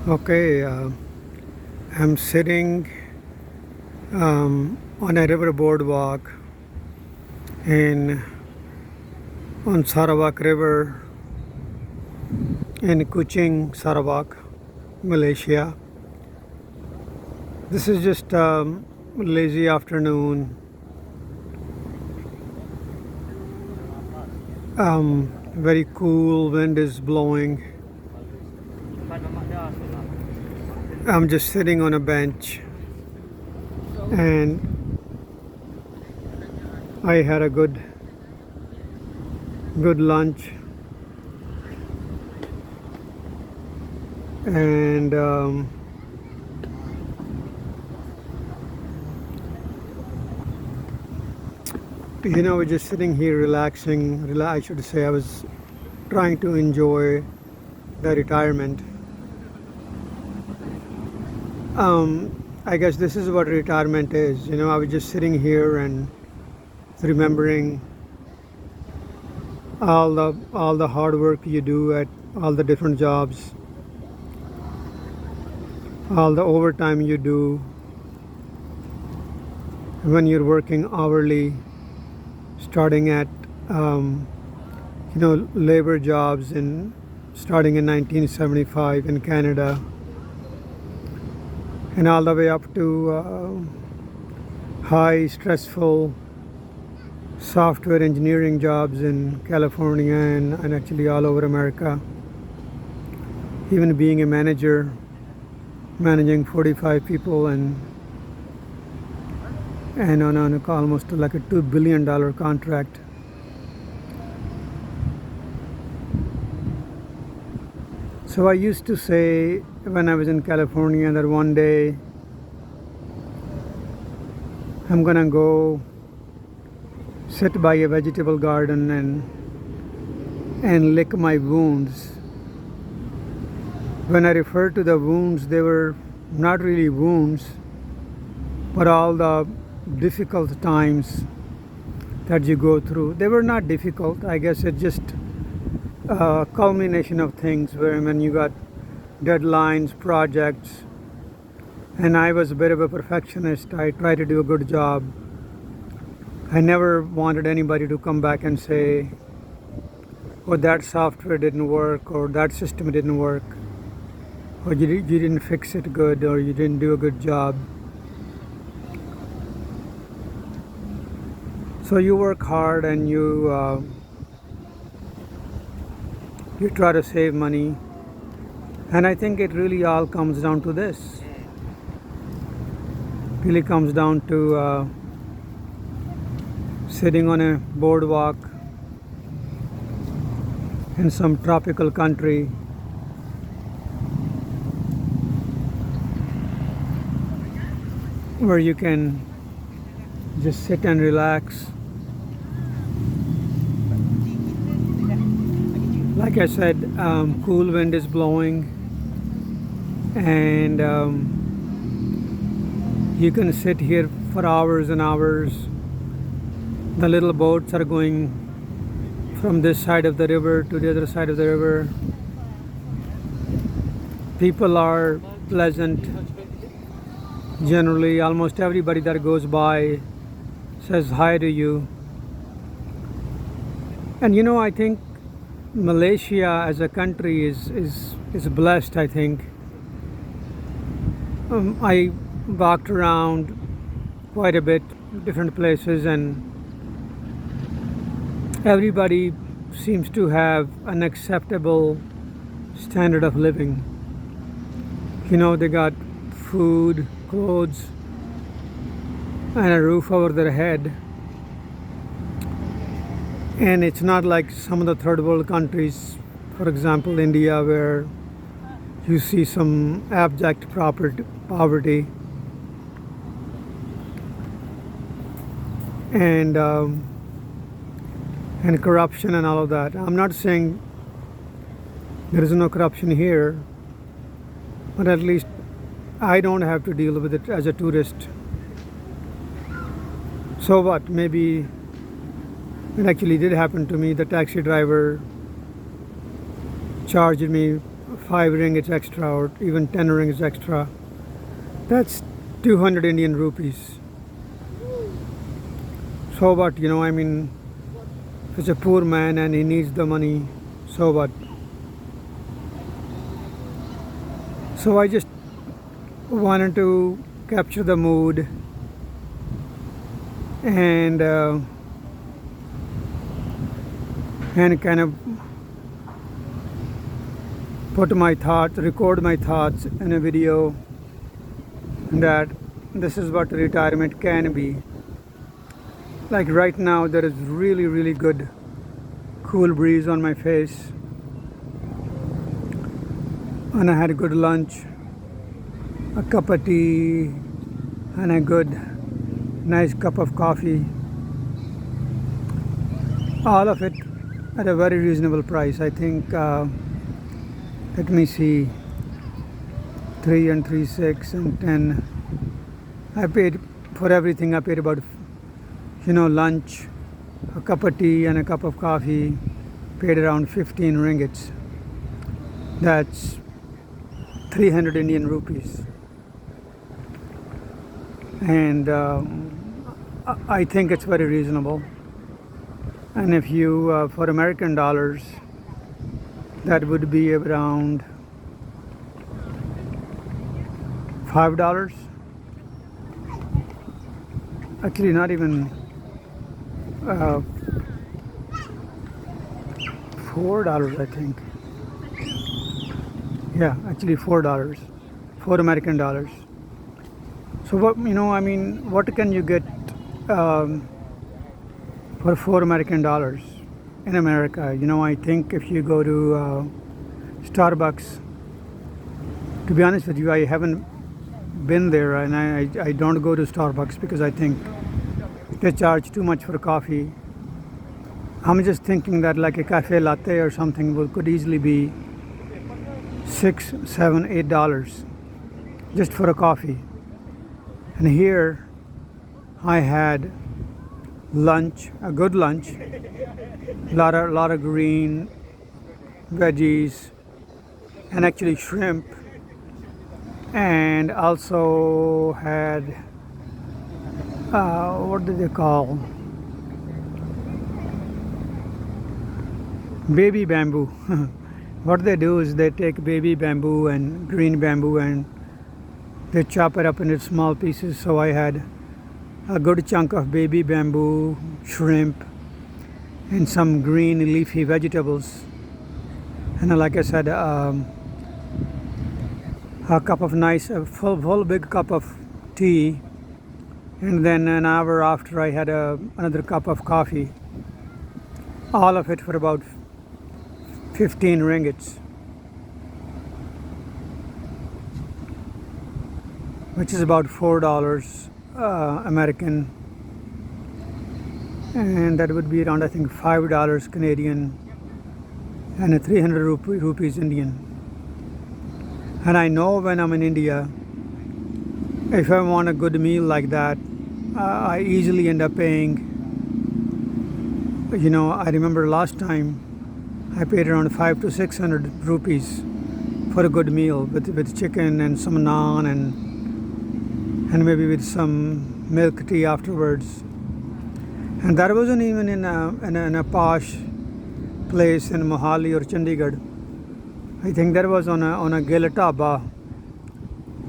Okay, I'm sitting on a river boardwalk in on Sarawak River in Kuching, Sarawak, Malaysia. This is just lazy afternoon. Very cool, wind is blowing. I'm just sitting on a bench and I had a good lunch and we're just sitting here relaxing. I should say I was trying to enjoy the retirement. I guess this is what retirement is. I was just sitting here and remembering all the hard work you do at all the different jobs, all the overtime you do when you're working hourly, starting at labor jobs starting in 1975 in Canada, and all the way up to high stressful software engineering jobs in California and actually all over America. Even being a manager, managing 45 people and on almost like a $2 billion contract. So I used to say when I was in California that one day I'm gonna go sit by a vegetable garden and lick my wounds. When I refer to the wounds, they were not really wounds, but all the difficult times that you go through. They were not difficult. I guess it's just a culmination of things when you got deadlines, projects, and I was a bit of a perfectionist. I tried to do a good job. I never wanted anybody to come back and say, oh, that software didn't work, or that system didn't work, or you didn't fix it good, or you didn't do a good job. So you work hard and you try to save money, and I think it really all comes down to this. Really comes down to sitting on a boardwalk in some tropical country where you can just sit and relax. Like I said, cool wind is blowing and you can sit here for hours and hours. The little boats are going from this side of the river to the other side of the river. People are pleasant. Generally, almost everybody that goes by says hi to you. And I think Malaysia as a country is blessed, I think. I walked around quite a bit, different places, and everybody seems to have an acceptable standard of living. They got food, clothes, and a roof over their head. And it's not like some of the third world countries, for example India, where you see some abject poverty and corruption and all of that. I'm not saying there is no corruption here, but at least I don't have to deal with it as a tourist. So what? Maybe it actually did happen to me. The taxi driver charged me 5 ringgits extra or even 10 ringgits extra. That's 200 Indian rupees. So what, I mean, if it's a poor man and he needs the money, so what? So I just wanted to capture the mood and kind of record my thoughts in a video, that this is what retirement can be. Like right now, there is really, really good cool breeze on my face, and I had a good lunch, a cup of tea, and a good, nice cup of coffee. All of it at a very reasonable price. I think, let me see, 3 and 3, 6 and 10. I paid for everything. I paid about, lunch, a cup of tea and a cup of coffee, paid around 15 ringgits. That's 300 Indian rupees. And I think it's very reasonable. And if you, for American dollars, that would be around $5. Actually, not even $4, I think. Yeah, actually $4, 4 American dollars. So what, I mean, what can you get for 4 American dollars in America? I think if you go to Starbucks, to be honest with you, I haven't been there, and I don't go to Starbucks because I think they charge too much for coffee. I'm just thinking that like a cafe latte or something could easily be $6, $7, $8 just for a coffee. And here I had lunch, a good lunch, lot of green veggies, and actually shrimp, and also had what do they call, baby bamboo. What they do is they take baby bamboo and green bamboo and they chop it up into small pieces. So I had a good chunk of baby bamboo, shrimp, and some green leafy vegetables. And like I said, a cup of a full big cup of tea. And then an hour after, I had another cup of coffee. All of it for about 15 ringgits, which is about $4 American, and that would be around, I think, $5 Canadian and a 300 rupees Indian. And I know when I'm in India, if I want a good meal like that, I easily end up paying, I remember last time I paid around 500 to 600 rupees for a good meal with chicken and some naan and maybe with some milk tea afterwards. And that wasn't even in a posh place in Mohali or Chandigarh. I think that was on a Gil Taba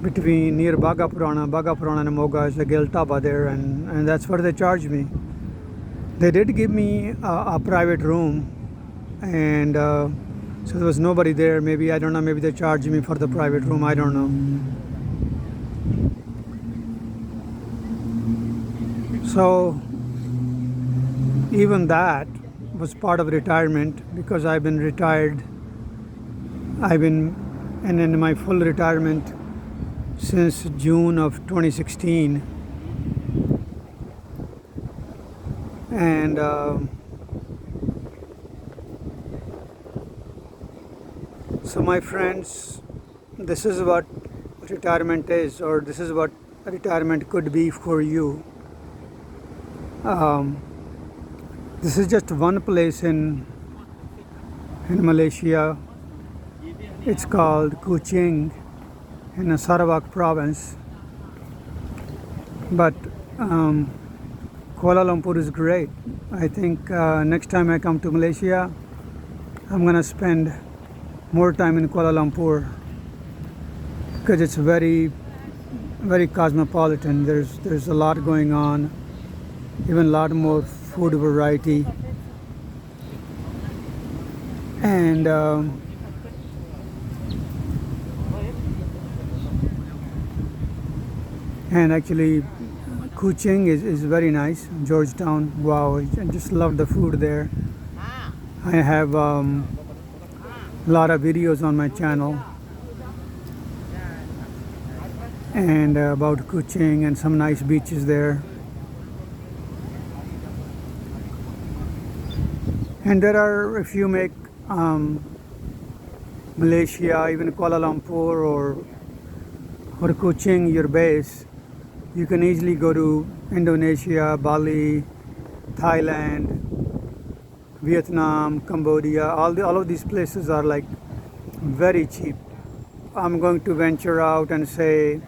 between near Baga Purana and Moga is a Gil Taba there, and that's where they charged me. They did give me a private room, and so there was nobody there. Maybe, I don't know, maybe they charged me for the private room, I don't know. So even that was part of retirement, because I've been retired. And in my full retirement since June of 2016. And so my friends, this is what retirement is, or this is what retirement could be for you. This is just one place in Malaysia. It's called Kuching in the Sarawak province. But Kuala Lumpur is great. I think next time I come to Malaysia, I'm gonna spend more time in Kuala Lumpur because it's very, very cosmopolitan. There's a lot going on, even a lot more food variety, and actually Kuching is very nice. Georgetown, wow, I just love the food there. I have a lot of videos on my channel and about Kuching and some nice beaches there. And there are, if you make Malaysia, even Kuala Lumpur or Kuching your base, you can easily go to Indonesia, Bali, Thailand, Vietnam, Cambodia. All of these places are like very cheap. I'm going to venture out and say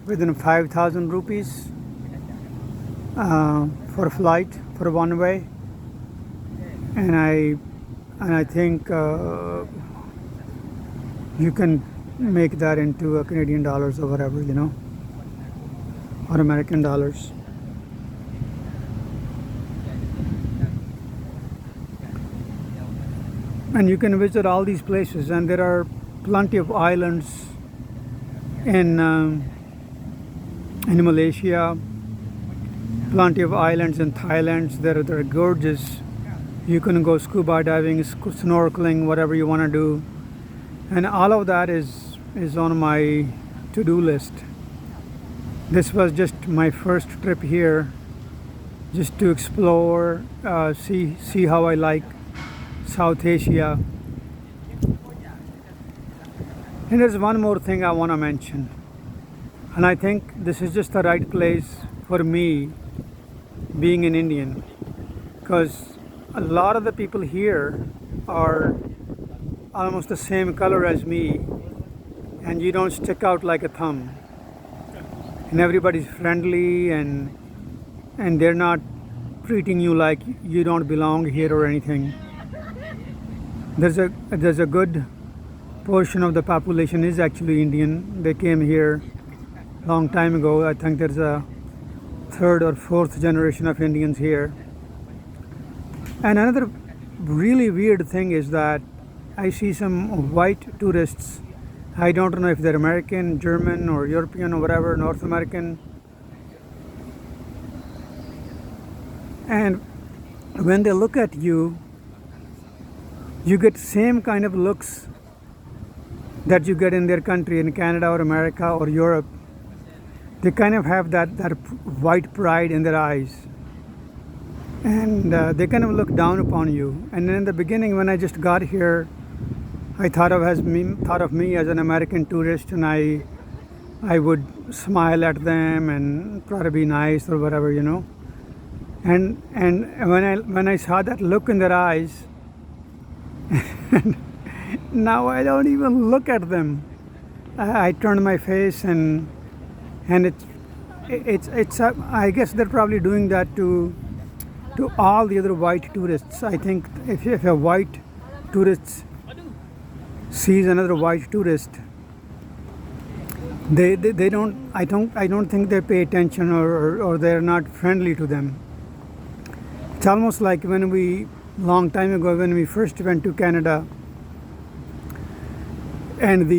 within 5,000 rupees for a flight for one way, and I think you can make that into Canadian dollars or whatever, you know, or American dollars. And you can visit all these places, and there are plenty of islands in Malaysia, plenty of islands in Thailand. They're gorgeous. You can go scuba diving, snorkeling, whatever you want to do, and all of that is on my to-do list. This was just my first trip here, just to explore, see how I like South Asia. And there's one more thing I want to mention, and I think this is just the right place for me, being an Indian, because a lot of the people here are almost the same color as me, and you don't stick out like a thumb, and everybody's friendly, and they're not treating you like you don't belong here or anything. There's a good portion of the population is actually Indian. They came here long time ago. I think there's a third or fourth generation of Indians here. And another really weird thing is that I see some white tourists. I don't know if they're American, German, or European, or whatever, North American. And when they look at you, you get same kind of looks that you get in their country, in Canada or America or Europe. They kind of have that white pride in their eyes, and they kind of look down upon you. And in the beginning, when I just got here, I thought of me as an American tourist, and I would smile at them and try to be nice or whatever, you know. And when I saw that look in their eyes, now I don't even look at them. I turn my face, and it's I guess they're probably doing that to all the other white tourists. I think if a white tourist sees another white tourist, they don't. I don't think they pay attention, or they're not friendly to them. It's almost like long time ago when we first went to Canada, and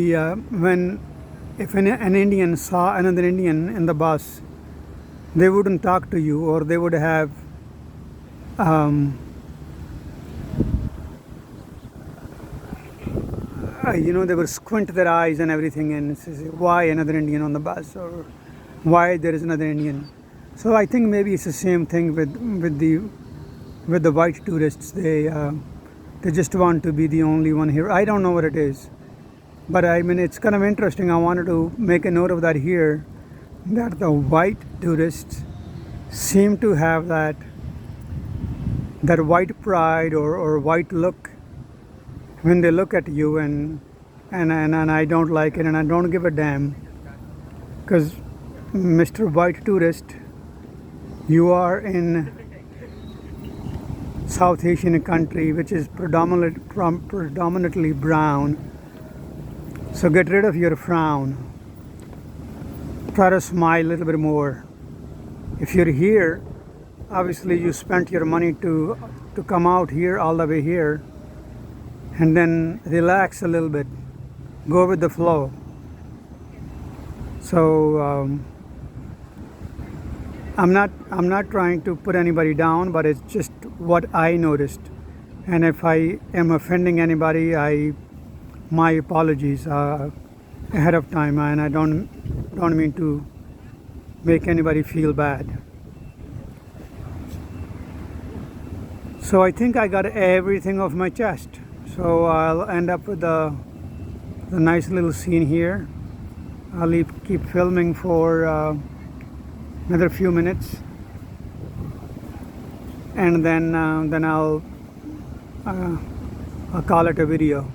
if an Indian saw another Indian in the bus, they wouldn't talk to you, or they would have they would squint their eyes and everything and say, why another Indian on the bus, or why there is another Indian. So I think maybe it's the same thing with the white tourists. They just want to be the only one here. I don't know what it is, but I mean, it's kind of interesting. I wanted to make a note of that here, that the white tourists seem to have that white pride or white look when they look at you, and and I don't like it, and I don't give a damn, because Mr. White Tourist, you are in South Asian country which is predominantly brown, so get rid of your frown. Try to smile a little bit more. If you're here, obviously you spent your money to come out here, all the way here, and then relax a little bit, go with the flow. So I'm not trying to put anybody down, but it's just what I noticed, and if I am offending anybody, my apologies ahead of time, and I don't mean to make anybody feel bad. So I think I got everything off my chest. So I'll end up with the nice little scene here. I'll keep filming for another few minutes, and then I'll call it a video.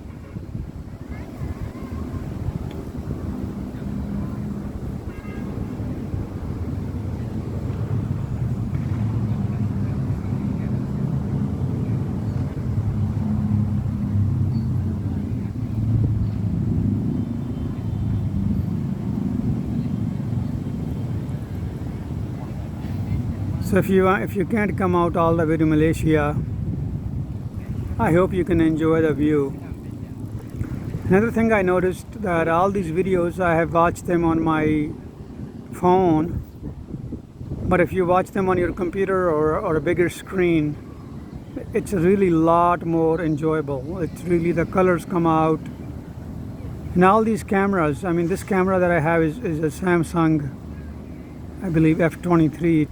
So if you can't come out all the way to Malaysia, I hope you can enjoy the view. Another thing I noticed, that all these videos I have watched them on my phone, but if you watch them on your computer or a bigger screen, it's really a lot more enjoyable. It's really, the colors come out. And all these cameras, I mean, this camera that I have is a Samsung, I believe F23.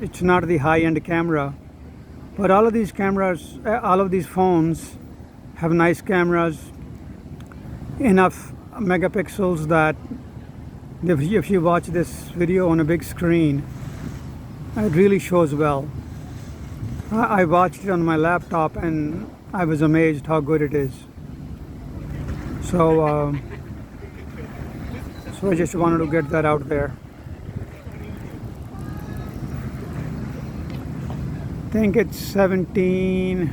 It's not the high-end camera, but all of these cameras, all of these phones have nice cameras, enough megapixels that if you watch this video on a big screen, it really shows well. I watched it on my laptop and I was amazed how good it is. So I just wanted to get that out there. I think it's 17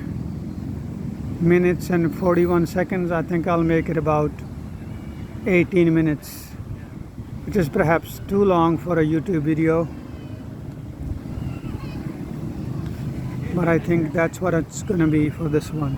minutes and 41 seconds. I think I'll make it about 18 minutes, which is perhaps too long for a YouTube video, but I think that's what it's gonna be for this one.